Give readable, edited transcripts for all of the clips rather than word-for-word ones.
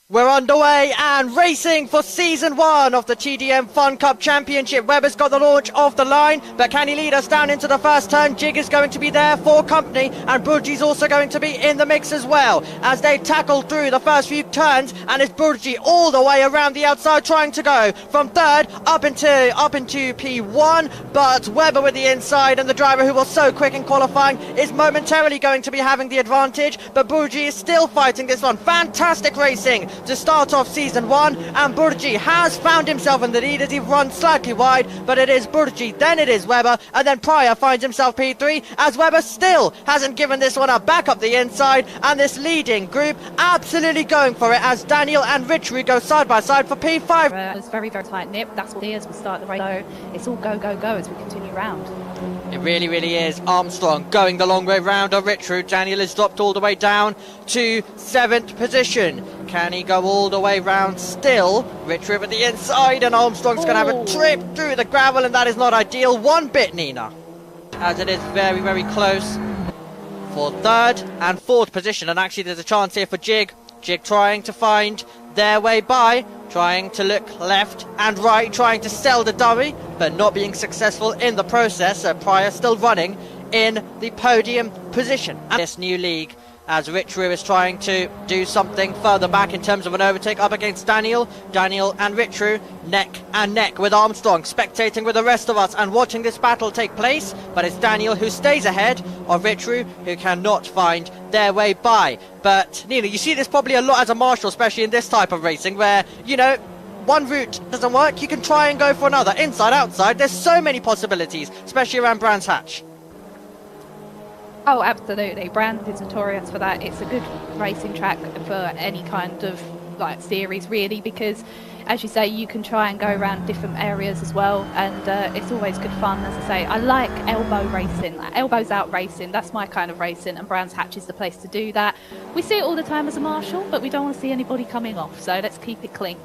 We're underway and racing for Season 1 of the TDM Funcup Championship. Webber's got the launch off the line, but can he lead us down into the first turn? Jig is going to be there for company, and Burji's also going to be in the mix as well, as they tackle through the first few turns, and it's Burji all the way around the outside trying to go from third up into P1, but Webber with the inside, and the driver who was so quick in qualifying is momentarily going to be having the advantage, but Burji is still fighting this one. Fantastic racing to start off Season 1, and Burji has found himself in the lead as he runs slightly wide, but it is Burji, then it is Webber, and then Pryor finds himself P3, as Webber still hasn't given this one up, back up the inside, and this leading group absolutely going for it as Daniel and Richard go side by side for P5. It's very, very tight nip. That's what it is. We start the race, so it's all go, go, go as we continue round. It really, really is. Armstrong going the long way round on Richard. Daniel is dropped all the way down to 7th position. Can he go all the way round still? Richard with the inside, and Armstrong's going to have a trip through the gravel, and that is not ideal one bit, Nina. As it is very, very close for 3rd and 4th position, and actually there's a chance here for Jig. Jig trying to find their way by, trying to look left and right, trying to sell the dummy, but not being successful in the process. So Pryor still running in the podium position. And this new league, as Richard is trying to do something further back in terms of an overtake up against Daniel. Daniel and Richard neck and neck with Armstrong, spectating with the rest of us and watching this battle take place, but it's Daniel who stays ahead of Richard, who cannot find their way by. But Nina, you see this probably a lot as a marshal, especially in this type of racing where, you know, one route doesn't work, you can try and go for another, inside, outside. There's so many possibilities, especially around Brands Hatch. Oh, absolutely. Brands is notorious for that. It's a good racing track for any kind of like series, really, because as you say, you can try and go around different areas as well, and it's always good fun. As I say, I like elbow racing, like elbows out racing. That's my kind of racing, and Brands Hatch is the place to do that. We see it all the time as a marshal, but we don't want to see anybody coming off, so let's keep it clean.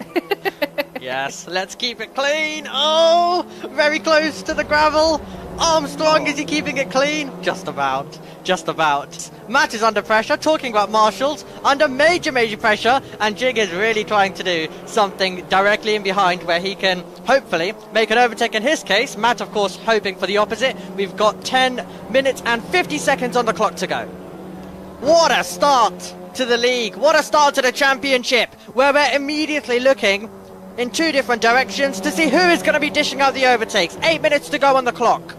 Yes, let's keep it clean. Oh, very close to the gravel. Armstrong, is he keeping it clean? Just about. Just about. Matt is under pressure, talking about marshals, under major pressure, and Jig is really trying to do something directly in behind where he can hopefully make an overtake in his case. Matt, of course, hoping for the opposite. We've got 10 minutes and 50 seconds on the clock to go. What a start to the league. What a start to the championship, where we're immediately looking in 2 different directions to see who is going to be dishing out the overtakes. 8 minutes to go on the clock.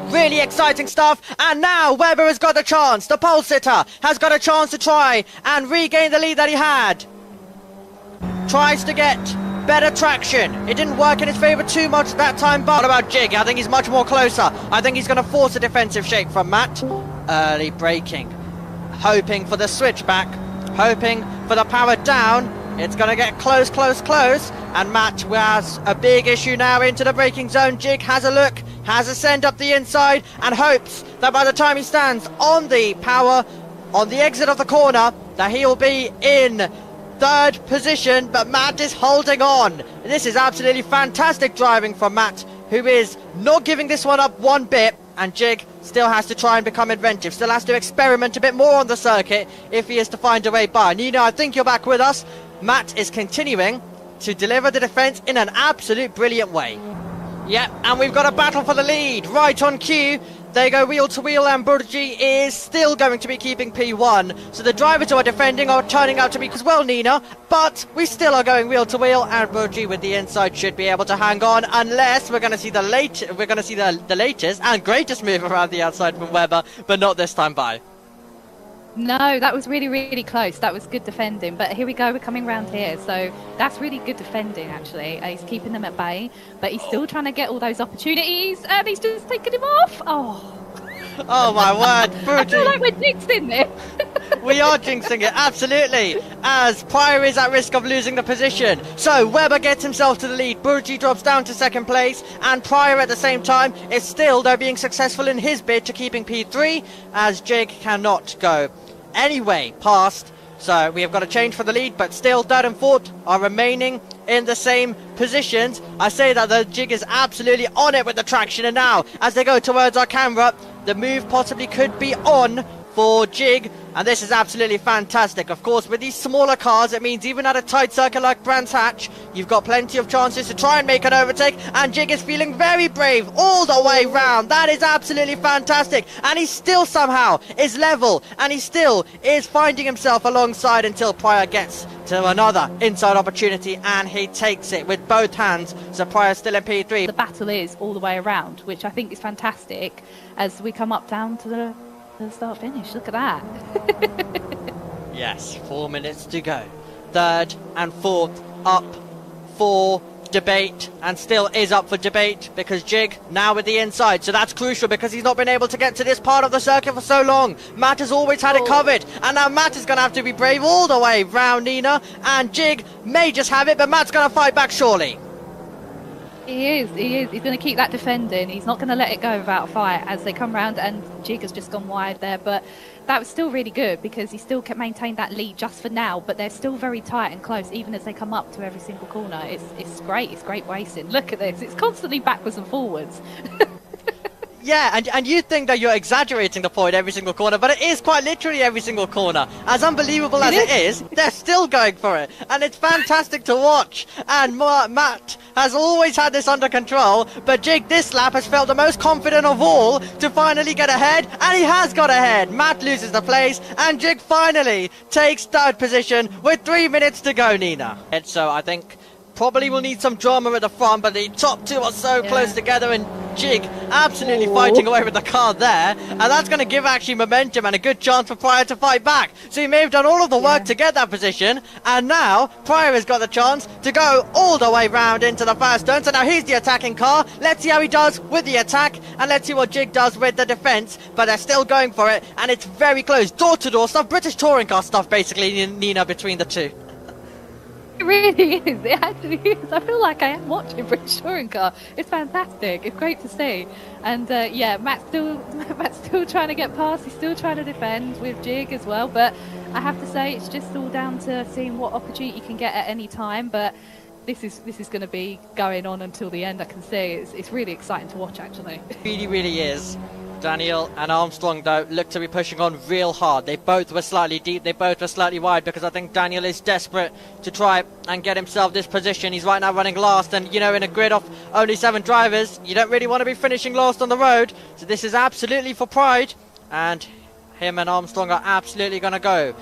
Really exciting stuff, and now Webber has got a chance. The pole sitter has got a chance to try and regain the lead that he had. Tries to get better traction. It didn't work in his favour too much that time, but what about Jig? I think he's much more closer. I think he's going to force a defensive shake from Matt. Early braking, hoping for the switchback, hoping for the power down. It's going to get close, and Matt has a big issue now into the braking zone. Jig has a look, has a send up the inside, and hopes that by the time he stands on the power, on the exit of the corner, that he'll be in 3rd position, but Matt is holding on. This is absolutely fantastic driving from Matt, who is not giving this one up one bit, and Jig still has to try and become inventive, still has to experiment a bit more on the circuit if he is to find a way by. Nina, I think you're back with us. Matt is continuing to deliver the defence in an absolute brilliant way. Yep, and we've got a battle for the lead right on cue. They go wheel to wheel, and Burji is still going to be keeping P1. So the drivers who are defending are turning out to be as well, Nina. But we still are going wheel to wheel, and Burji with the inside should be able to hang on, unless we're going to see the latest and greatest move around the outside from Webber, but not this time by. No, that was really, really close. That was good defending. But here we go, we're coming round here. So that's really good defending, actually. He's keeping them at bay, but he's still trying to get all those opportunities, and he's just taking him off. Oh my word, Burji. I feel like we're jinxing it. We are jinxing it, absolutely, as Pryor is at risk of losing the position. So Webber gets himself to the lead, Burji drops down to 2nd place, and Pryor at the same time is still, though, being successful in his bid to keeping P3, as Jig cannot go anyway past. So we have got a change for the lead, but still 3rd and 4th are remaining in the same positions. I say that the Jig is absolutely on it with the traction, and now as they go towards our camera, the move possibly could be on for Jig, And this is absolutely fantastic. Of course, with these smaller cars, it means even at a tight circuit like Brands Hatch, you've got plenty of chances to try and make an overtake. And Jig is feeling very brave all the way round. That is absolutely fantastic. And he still somehow is level. And he still is finding himself alongside until Pryor gets to another inside opportunity. And he takes it with both hands. So Pryor's still in P3. The battle is all the way around, which I think is fantastic as we come up down to the start finish. Look at that. Yes, 4 minutes to go. Third and fourth up for debate, and still is up for debate because Jig now with the inside, so that's crucial because he's not been able to get to this part of the circuit for so long. Matt has always had it covered, and now Matt is going to have to be brave all the way round Nina, and Jig may just have it, but Matt's going to fight back surely. He is. He's going to keep that defending. He's not going to let it go without a fight as they come round, and Jig has just gone wide there. But that was still really good because he still kept maintained that lead just for now. But they're still very tight and close, even as they come up to every single corner. It's great. It's great racing. Look at this. It's constantly backwards and forwards. Yeah, and you think that you're exaggerating the point every single corner, but it is quite literally every single corner. As unbelievable as it is, they're still going for it. And it's fantastic to watch. And Matt has always had this under control, but Jig this lap has felt the most confident of all to finally get ahead, and he has got ahead. Matt loses the place, and Jig finally takes third position with 3 minutes to go, Nina. And so I think probably will need some drama at the front, but the top two are so close together, and Jig absolutely fighting away with the car there, and that's going to give actually momentum and a good chance for Pryor to fight back. So he may have done all of the work to get that position, and now Pryor has got the chance to go all the way round into the first turn. So now he's the attacking car. Let's see how he does with the attack, and let's see what Jig does with the defense. But they're still going for it, and it's very close, door to door stuff, British touring car stuff basically, Nina, between the two. It really is. It actually is. I feel like I am watching British Touring Car. It's fantastic. It's great to see. And yeah, Matt's still trying to get past. He's still trying to defend with Jig as well. But I have to say, it's just all down to seeing what opportunity you can get at any time. But this is going to be going on until the end. I can see it's really exciting to watch. Actually, it really is. Daniel and Armstrong, though, look to be pushing on real hard. They both were slightly deep, they both were slightly wide, because I think Daniel is desperate to try and get himself this position. He's right now running last, and, you know, in a grid of only 7 drivers, you don't really want to be finishing last on the road. So this is absolutely for pride, and him and Armstrong are absolutely going to go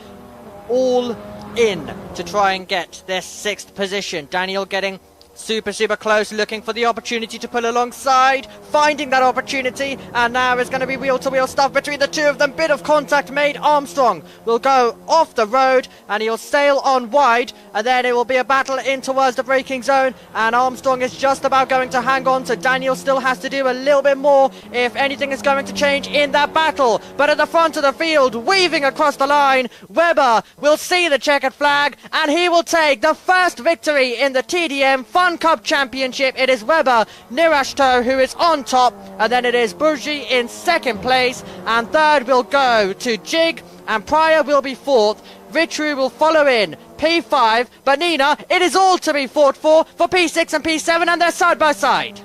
all in to try and get this 6th position. Daniel getting super close, looking for the opportunity to pull alongside, finding that opportunity, and now it's going to be wheel-to-wheel stuff between the two of them. Bit of contact made. Armstrong will go off the road, and he'll sail on wide, and then it will be a battle in towards the braking zone, and Armstrong is just about going to hang on, so Daniel still has to do a little bit more if anything is going to change in that battle. But at the front of the field, weaving across the line, Webber will see the checkered flag, and he will take the first victory in the TDM Funcup Championship. It is Webber Nirashto who is on top, and then it is Bourgie in 2nd place, and 3rd will go to Jig, and Pryor will be 4th. Ritru will follow in P5, but Nina, it is all to be fought for P6 and P7, and they're side by side.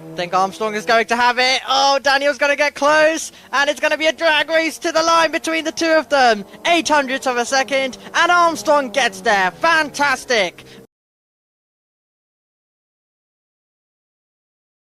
I think Armstrong is going to have it. Oh, Daniel's going to get close, and it's going to be a drag race to the line between the two of them. 0.08 of a second, and Armstrong gets there. Fantastic.